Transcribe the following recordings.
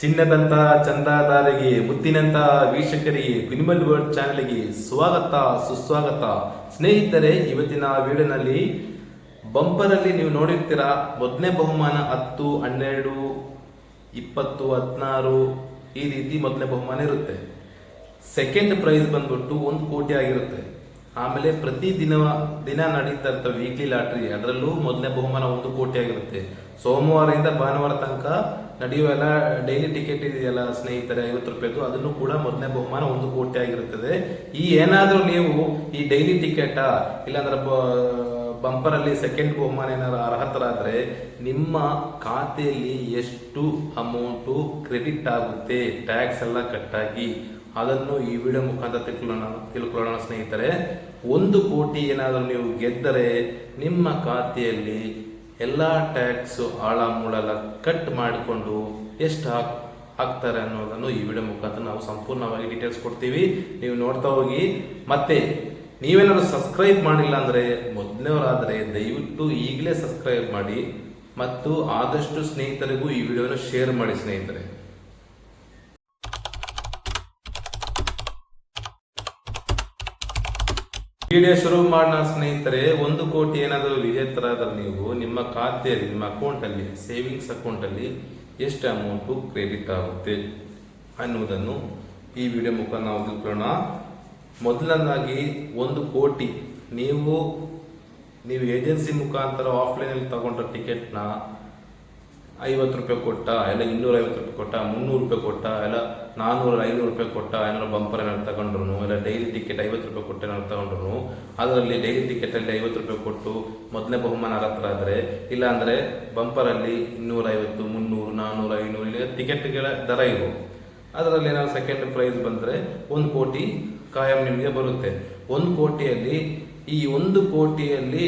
ಚಿನ್ನದಂತ ಚಂದಾದಾರಿಗೆ ಮುತ್ತಿನಂತ ವೀಕ್ಷಕರಿಗೆ ಕ್ವಿನಿಮಲ್ ವರ್ಲ್ಡ್ ಚಾನೆಲ್ಗೆ ಸ್ವಾಗತ ಸುಸ್ವಾಗತ. ಸ್ನೇಹಿತರೆ, ಇವತ್ತಿನ ವಿಡಿಯೋನಲ್ಲಿ ಬಂಪರಲ್ಲಿ ನೀವು ನೋಡಿರ್ತೀರಾ, ಮೊದಲನೇ ಬಹುಮಾನ 10, 12, 20, 16 ಈ ರೀತಿ ಮೊದಲನೇ ಬಹುಮಾನ ಇರುತ್ತೆ. ಸೆಕೆಂಡ್ ಪ್ರೈಸ್ ಬಂದ್ಬಿಟ್ಟು 1 ಕೋಟಿ ಆಗಿರುತ್ತೆ. ಆಮೇಲೆ ಪ್ರತಿ ದಿನ ನಡೀತಾ ಇರ್ತವೆ ವೀಕ್ಲಿ ಲಾಟ್ರಿ, ಅದರಲ್ಲೂ ಮೊದಲನೇ ಬಹುಮಾನ 1 ಕೋಟಿ ಆಗಿರುತ್ತೆ. ಸೋಮವಾರದಿಂದ ಭಾನುವಾರ ತನಕ ನಡೆಯುವೆಲ್ಲ ಡೈಲಿ ಟಿಕೆಟ್ ಇದೆಯಲ್ಲ ಸ್ನೇಹಿತರೆ, 50 ರೂಪಾಯಿದು, ಅದನ್ನು ಕೂಡ ಮೊದಲನೇ ಬಹುಮಾನ 1 ಕೋಟಿ ಆಗಿರುತ್ತದೆ. ಈ ಏನಾದ್ರೂ ನೀವು ಈ ಡೈಲಿ ಟಿಕೆಟ್ ಇಲ್ಲಾಂದ್ರೆ ಬಂಪರ್ ಅಲ್ಲಿ ಸೆಕೆಂಡ್ ಬಹುಮಾನ ಏನಾದ್ರು ಅರ್ಹತರಾದ್ರೆ ನಿಮ್ಮ ಖಾತೆಯಲ್ಲಿ ಎಷ್ಟು ಅಮೌಂಟ್ ಕ್ರೆಡಿಟ್ ಆಗುತ್ತೆ, ಟ್ಯಾಕ್ಸ್ ಎಲ್ಲ ಕಟ್ಟಾಗಿ, ಅದನ್ನು ಈ ವಿಡಿಯೋ ಮುಖಾಂತರ ತಿಳ್ಕೊಳ್ಳೋಣ ಸ್ನೇಹಿತರೆ. 1 ಕೋಟಿ ಏನಾದರೂ ನೀವು ಗೆದ್ದರೆ ನಿಮ್ಮ ಖಾತೆಯಲ್ಲಿ ಎಲ್ಲ ಟ್ಯಾಕ್ಸ್ ಆಳ ಮೂಳೆಲ್ಲ ಕಟ್ ಮಾಡಿಕೊಂಡು ಎಷ್ಟು ಹಾಕ್ತಾರೆ ಅನ್ನೋದನ್ನು ಈ ವಿಡಿಯೋ ಮುಖಾಂತರ ನಾವು ಸಂಪೂರ್ಣವಾಗಿ ಡೀಟೇಲ್ಸ್ ಕೊಡ್ತೀವಿ. ನೀವು ನೋಡ್ತಾ ಹೋಗಿ. ಮತ್ತೆ ನೀವೇನಾದ್ರು ಸಬ್ಸ್ಕ್ರೈಬ್ ಮಾಡಿಲ್ಲ ಅಂದ್ರೆ, ಮೊದಲನೇವರಾದರೆ ದಯವಿಟ್ಟು ಈಗಲೇ ಸಬ್ಸ್ಕ್ರೈಬ್ ಮಾಡಿ ಮತ್ತು ಆದಷ್ಟು ಸ್ನೇಹಿತರಿಗೂ ಈ ವಿಡಿಯೋನ ಶೇರ್ ಮಾಡಿ ಸ್ನೇಹಿತರೆ. ವಿಡಿಯೋ ಶುರು ಮಾಡೋಣ ಸ್ನೇಹಿತರೆ. 1 ಕೋಟಿ ಏನಾದರೂ ವಿಜೇತರಾದ್ರೆ ನೀವು ನಿಮ್ಮ ಖಾತೆಯಲ್ಲಿ, ನಿಮ್ಮ ಅಕೌಂಟ್ ಅಲ್ಲಿ, ಸೇವಿಂಗ್ಸ್ ಅಕೌಂಟ್ ಅಲ್ಲಿ ಎಷ್ಟು ಅಮೌಂಟ್ ಕ್ರೆಡಿಟ್ ಆಗುತ್ತೆ ಅನ್ನುವುದನ್ನು ಈ ವಿಡಿಯೋ ಮುಖಾಂತರ ನಾವು ತಿಳ್ಕೊಳ್ಳೋಣ. ಮೊದಲನೇದಾಗಿ 1 ಕೋಟಿ ನೀವು ಏಜೆನ್ಸಿ ಮುಖಾಂತರ ಆಫ್ಲೈನ್ ಅಲ್ಲಿ ತಗೊಂಡ್ರ ಟಿಕೆಟ್ನ 50 ರೂಪಾಯಿ ಕೊಟ್ಟ, ಎಲ್ಲ 250 ರೂಪಾಯಿ ಕೊಟ್ಟ, 300 ರೂಪಾಯಿ ಕೊಟ್ಟ, ಎಲ್ಲ 400, 500 ರೂಪಾಯಿ ಕೊಟ್ಟ, ಏನಾದ್ರು ಬಂಪರ್ ಏನಾದ್ರು ತಗೊಂಡ್ರು, ಇಲ್ಲ ಡೈಲಿ ಟಿಕೆಟ್ 50 ರೂಪಾಯಿ ಕೊಟ್ಟು ಏನಾದ್ರು ತಗೊಂಡ್ರು, ಅದರಲ್ಲಿ ಡೈಲಿ ಟಿಕೆಟ್ ಅಲ್ಲಿ 50 ರೂಪಾಯಿ ಕೊಟ್ಟು ಮೊದಲನೇ ಬಹುಮಾನ ಹತ್ರ, ಇಲ್ಲ ಅಂದ್ರೆ ಬಂಪರ್ ಅಲ್ಲಿ 250, 300, 400, 500 ಇಲ್ಲಿ ಟಿಕೆಟ್ಗಳ ದರ ಇವು. ಅದರಲ್ಲಿ ಏನಾದ್ರು ಸೆಕೆಂಡ್ ಪ್ರೈಸ್ ಬಂದ್ರೆ 1 ಕೋಟಿ ಕಾಯಂ ನಿಮಗೆ ಬರುತ್ತೆ. 1 ಕೋಟಿಯಲ್ಲಿ ಈ 1 ಕೋಟಿಯಲ್ಲಿ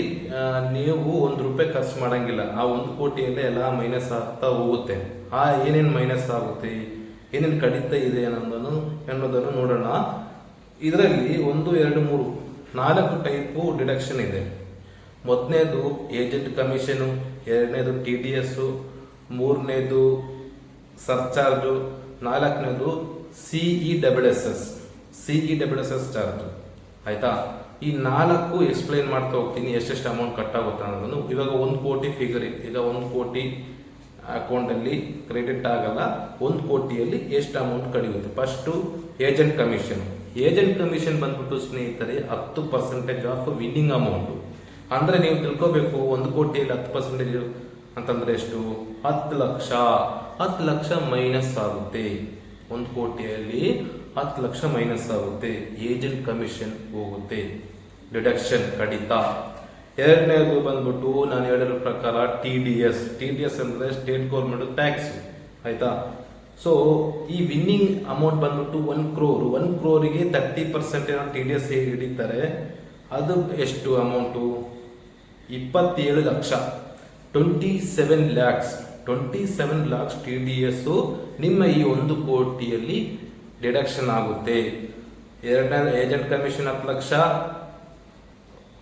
ನೀವು 1 ರೂಪಾಯಿ ಖರ್ಚು ಮಾಡಂಗಿಲ್ಲ. ಆ 1 ಕೋಟಿಯಲ್ಲೇ ಎಲ್ಲ ಮೈನಸ್ ಆಗ್ತಾ ಹೋಗುತ್ತೆ. ಆ ಏನೇನು ಮೈನಸ್ ಆಗುತ್ತೆ, ಏನೇನು ಕಡಿತ ಇದೆ ಅನ್ನೋದನ್ನು ನೋಡೋಣ. ಇದರಲ್ಲಿ 1, 2, 3, 4 ಟೈಪು ಡಿಡಕ್ಷನ್ ಇದೆ. ಮೊದಲನೇದು ಏಜೆಂಟ್ ಕಮಿಷನು, ಎರಡನೇದು TDS, ಮೂರನೇದು ಸರ್ಚಾರ್ಜು, 4ನೇದು CESS ಚಾರ್ಜ್. ಆಯ್ತಾ? ಈ 4 ಎಕ್ಸ್ಪ್ಲೈನ್ ಮಾಡ್ತಾ ಹೋಗ್ತೀನಿ, ಎಷ್ಟೆಷ್ಟು ಅಮೌಂಟ್ ಕಟ್ ಆಗುತ್ತೆ ಅನ್ನೋದನ್ನು. ಇವಾಗ 1 ಕೋಟಿ ಫಿಗರ್, ಈಗ 1 ಕೋಟಿ ಅಕೌಂಟ್ ಅಲ್ಲಿ ಕ್ರೆಡಿಟ್ ಆಗಲ್ಲ. 1 ಕೋಟಿಯಲ್ಲಿ ಎಷ್ಟು ಅಮೌಂಟ್ ಕಡಿಯುತ್ತೆ? ಫಸ್ಟ್ ಏಜೆಂಟ್ ಕಮಿಷನ್ ಬಂದ್ಬಿಟ್ಟು ಸ್ನೇಹಿತರೆ 10% ಆಫ್ ವಿನ್ನಿಂಗ್ ಅಮೌಂಟ್. ಅಂದ್ರೆ ನೀವು ತಿಳ್ಕೋಬೇಕು, 1 ಕೋಟಿಯಲ್ಲಿ 10% ಅಂತಂದ್ರೆ ಎಷ್ಟು? 10 ಲಕ್ಷ. 10 ಲಕ್ಷ ಮೈನಸ್ ಆಗುತ್ತೆ. 1 ಕೋಟಿಯಲ್ಲಿ 10 ಲಕ್ಷ ಮೈನಸ್ ಆಗುತ್ತೆ. ಏಜೆಂಟ್ ಕಮಿಷನ್ ಹೋಗುತ್ತೆ, ಡಿಡಕ್ಷನ್ ಕಡಿತ. ಎರಡನೇದು ಬಂದ್ಬಿಟ್ಟು ನಾನು ಹೇಳಿರೋ ಪ್ರಕಾರ TDS ಅಂದ್ರೆ ಸ್ಟೇಟ್ ಗೌರ್ಮೆಂಟ್ ಟ್ಯಾಕ್ಸ್. ಆಯ್ತಾ? ಸೊ ಈ ವಿನ್ನಿಂಗ್ ಅಮೌಂಟ್ ಬಂದ್ಬಿಟ್ಟು 1 crore. 1 crore-ಗೆ 30% TDS ಹಿಡಿತಾರೆ. ಅದು ಎಷ್ಟು amount? 27 lakh, 27 lakhs. 27 lakhs TDS ನಿಮ್ಮ ಈ 1 ಕೋಟಿಯಲ್ಲಿ ಡಿಡಕ್ಷನ್ ಆಗುತ್ತೆ. ಎರಡನೇ ಏಜೆಂಟ್ ಕಮಿಷನ್ 10 ಲಕ್ಷ.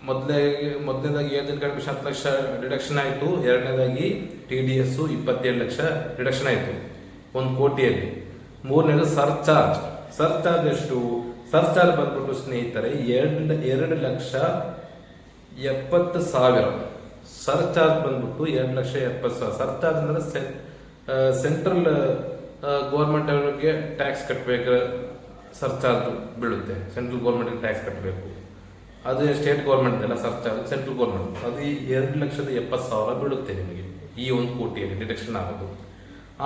ಮೊದಲನೇದಾಗಿ ಏಜೆಂಟ್ ಕಮಿಷನ್ 10 ಲಕ್ಷ ಡಿಡಕ್ಷನ್ ಆಯಿತು. ಎರಡನೇದಾಗಿ TDS 27 ಲಕ್ಷ ಡಿಡಕ್ಷನ್ ಆಯಿತು 1 ಕೋಟಿಯಲ್ಲಿ. ಮೂರನೇದು ಸರ್ಚಾರ್ಜ್ ಎಷ್ಟು? ಸರ್ಚಾರ್ಜ್ ಬಂದ್ಬಿಟ್ಟು ಸ್ನೇಹಿತರೆ 2,70,000. ಸರ್ಚಾರ್ಜ್ ಬಂದ್ಬಿಟ್ಟು 2,70,000. ಸರ್ಚಾರ್ಜ್ ಅಂದ್ರೆ ಸೆಂಟ್ರಲ್ ಗೌರ್ಮೆಂಟ್ ಅವರಿಗೆ ಟ್ಯಾಕ್ಸ್ ಕಟ್ಟಬೇಕು, ಸರ್ಚಾರ್ಜ್ ಬೀಳುತ್ತೆ. ಸೆಂಟ್ರಲ್ ಗೌರ್ಮೆಂಟ್ ಟ್ಯಾಕ್ಸ್ ಕಟ್ಟಬೇಕು. ಅದು ಸ್ಟೇಟ್ ಗೌರ್ಮೆಂಟ್ ಎಲ್ಲ ಸರ್ಚಾರ್ಜ್, ಸೆಂಟ್ರಲ್ ಗೌರ್ಮೆಂಟ್. ಅದು 2,70,000 ಬೀಳುತ್ತೆ ನಿಮಗೆ ಈ 1 ಕೋಟಿಯಲ್ಲಿ ಡಿಡಕ್ಷನ್ ಆಗೋದು.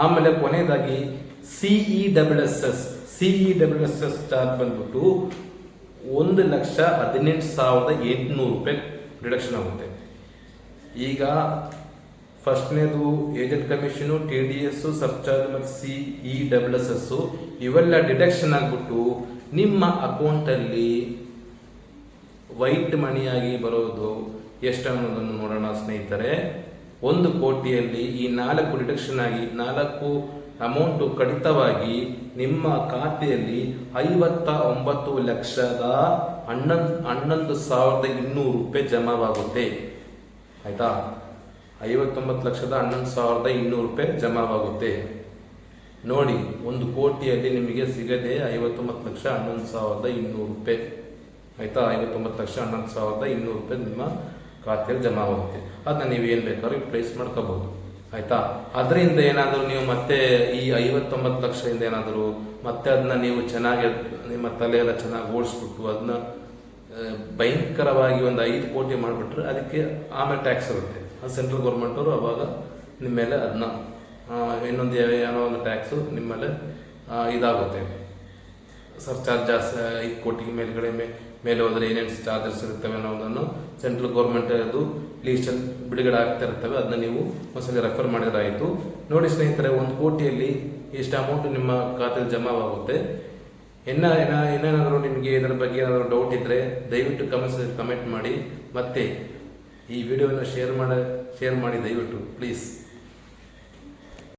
ಆಮೇಲೆ ಕೊನೆಯದಾಗಿ CESS ಚಾರ್ಜ್ ಬಂದ್ಬಿಟ್ಟು 1,18,800 ರೂಪಾಯಿ ಡಿಡಕ್ಷನ್ ಆಗುತ್ತೆ. ಈಗ ಫಸ್ಟ್ನೇದು ಏಜೆಂಟ್ ಕಮಿಷನ್, TDS, ಸರ್ಚಾರ್ಜ್ ಮತ್ತು CESS ಇವೆಲ್ಲ ಡಿಡಕ್ಷನ್ ಆಗ್ಬಿಟ್ಟು ನಿಮ್ಮ ಅಕೌಂಟ್ ಅಲ್ಲಿ ವೈಟ್ ಮನಿಯಾಗಿ ಬರೋದು ಎಷ್ಟು ಅನ್ನೋದನ್ನು ನೋಡೋಣ ಸ್ನೇಹಿತರೆ. 1 ಕೋಟಿಯಲ್ಲಿ ಈ 4 ಡಿಡಕ್ಷನ್ ಆಗಿ 4 ಅಮೌಂಟ್ ಕಡಿತವಾಗಿ ನಿಮ್ಮ ಖಾತೆಯಲ್ಲಿ 59,11,200 ರೂಪಾಯಿ ಜಮಾವಾಗುತ್ತೆ. ಆಯ್ತಾ? 59,11,200 ರೂಪಾಯಿ ಜಮಾವಾಗುತ್ತೆ. ನೋಡಿ, 1 ಕೋಟಿಯಲ್ಲಿ ನಿಮಗೆ ಸಿಗದೆ 59,11,200 ರೂಪಾಯಿ ಆಯ್ತಾ. 59,11,200 ರೂಪಾಯಿ ನಿಮ್ಮ ಖಾತೆಯಲ್ಲಿ ಜಮಾ ಆಗುತ್ತೆ. ಅದನ್ನ ನೀವು ಏನು ಬೇಕಾದ್ರೂ ರಿಪ್ಲೇಸ್ ಮಾಡ್ಕೋಬಹುದು ಆಯ್ತಾ. ಅದರಿಂದ ಏನಾದರೂ ನೀವು ಮತ್ತೆ ಈ 59 ಲಕ್ಷದಿಂದ ಏನಾದರೂ ಮತ್ತೆ ಅದನ್ನ ನೀವು ಚೆನ್ನಾಗಿ ನಿಮ್ಮ ತಲೆ ಎಲ್ಲ ಚೆನ್ನಾಗಿ ಓಡಿಸ್ಬಿಟ್ಟು ಅದನ್ನ ಭಯಂಕರವಾಗಿ ಒಂದು 5 ಕೋಟಿ ಮಾಡಿಬಿಟ್ರೆ ಅದಕ್ಕೆ ಆಮೇಲೆ ಟ್ಯಾಕ್ಸ್ ಇರುತ್ತೆ. ಅದು ಸೆಂಟ್ರಲ್ ಗೌರ್ಮೆಂಟ್ ಅವರು ಅವಾಗ ನಿಮ್ಮ ಮೇಲೆ ಅದನ್ನ ಇನ್ನೊಂದು ಏನೋ ಒಂದು ಟ್ಯಾಕ್ಸು ನಿಮ್ಮ ಮೇಲೆ ಇದಾಗುತ್ತೆ. ಸರ್ಚಾರ್ಜ್ ಜಾಸ್ತಿ 5 ಕೋಟಿ ಮೇಲ್ಗಡೆ ಮೇಲೆ ಹೋದರೆ ಏನೇನು ಚಾರ್ಜಸ್ ಇರ್ತವೆ ಅನ್ನೋದನ್ನು ಸೆಂಟ್ರಲ್ ಗೌರ್ಮೆಂಟ್ ಅದು ಲೀಸ್ಟಲ್ಲಿ ಬಿಡುಗಡೆ ಆಗ್ತಾ ಇರ್ತವೆ. ಅದನ್ನ ನೀವು ಒಂದ್ಸಲ ರೆಫರ್ ಮಾಡಿದ್ರಾಯಿತು. ನೋಡಿ ಸ್ನೇಹಿತರೆ, 1 ಕೋಟಿಯಲ್ಲಿ ಎಷ್ಟು ಅಮೌಂಟ್ ನಿಮ್ಮ ಖಾತೆಯಲ್ಲಿ ಜಮಾವಾಗುತ್ತೆ. ಏನೇನಾದರೂ ನಿಮಗೆ ಇದರ ಬಗ್ಗೆ ಏನಾದರೂ ಡೌಟ್ ಇದ್ದರೆ ದಯವಿಟ್ಟು ಕಮೆಂಟ್ ಮಾಡಿ. ಮತ್ತೆ ಈ ವಿಡಿಯೋನ ಶೇರ್ ಮಾಡಿ ದಯವಿಟ್ಟು ಪ್ಲೀಸ್.